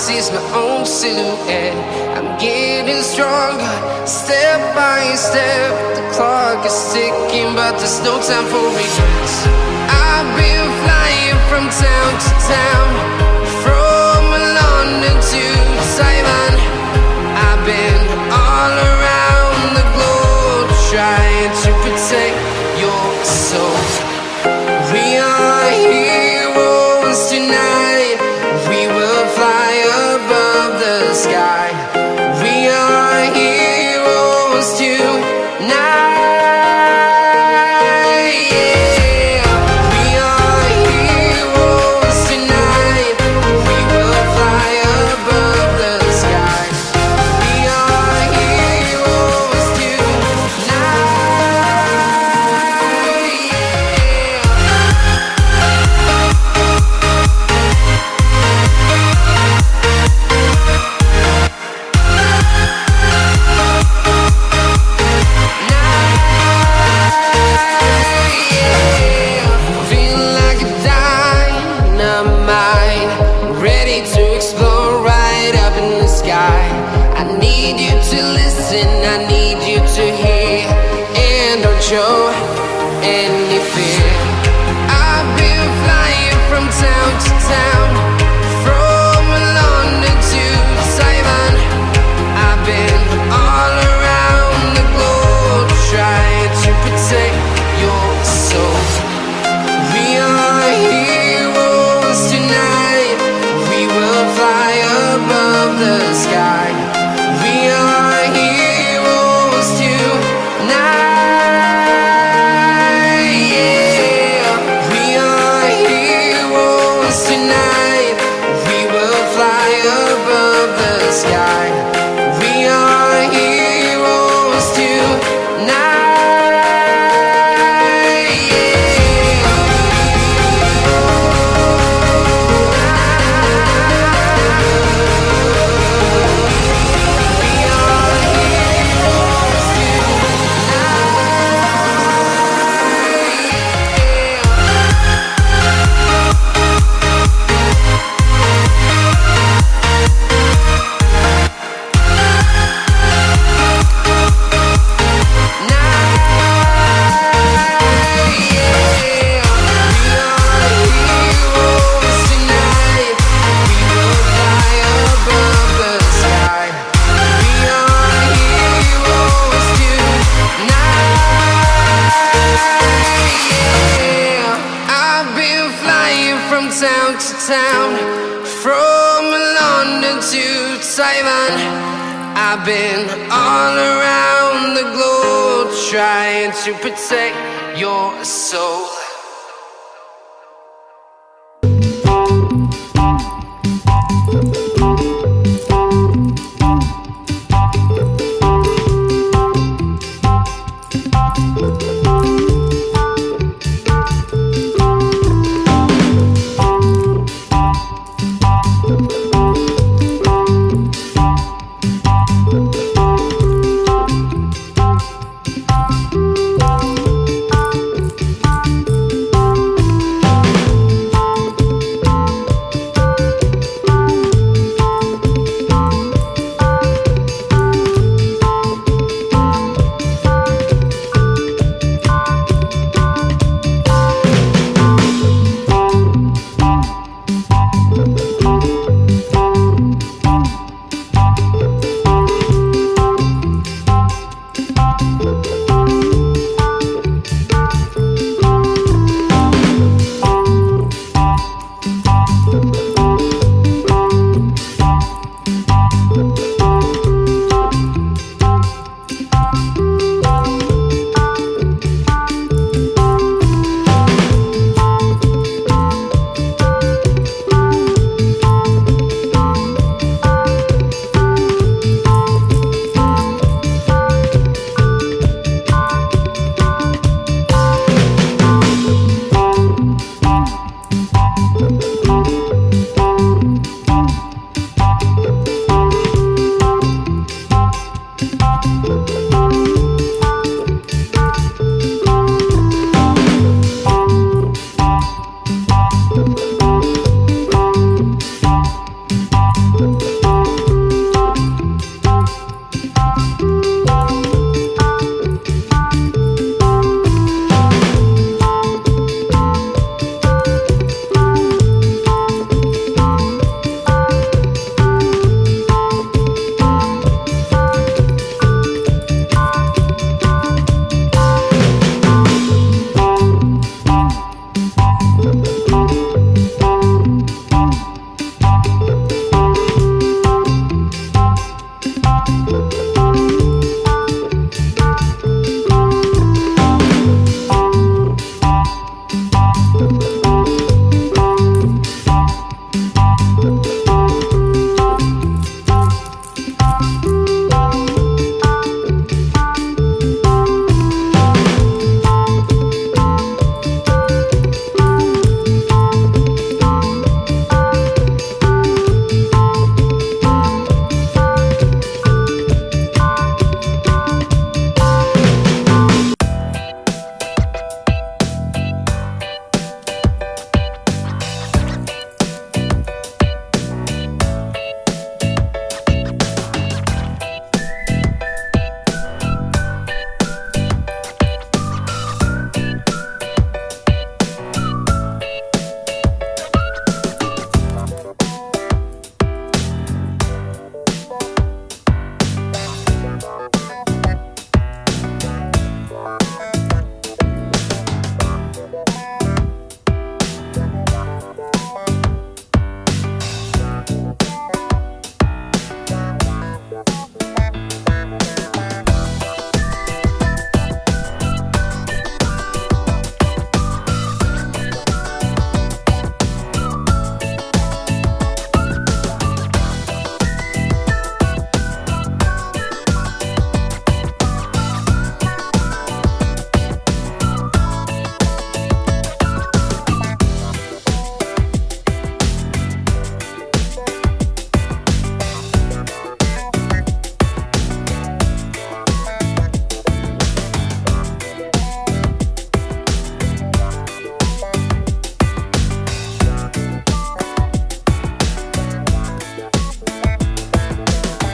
sees my own silhouette. I'm getting stronger, step by step. The clock is ticking, but there's no time for regrets. I've been flying from town to town, from London to Taiwan. I've been all around the globe, trying to protect your soul. We are heroes tonight. We will fly above the sky. We are heroes tonight. Yeah. We are heroes tonight. We will fly above the sky. We are heroes tonight. I need you to hear and don't show any fear. I've been flying from town to town, from London to Taiwan. I've been all around the globe, trying to protect your soul. We are heroes tonight. We will fly above the sky. We are heroes tonight. Yeah. We are heroes tonight. We will fly above the sky. We are heroes tonight. From town to town, from London to Taiwan. I've been all around the globe, trying to protect your soul.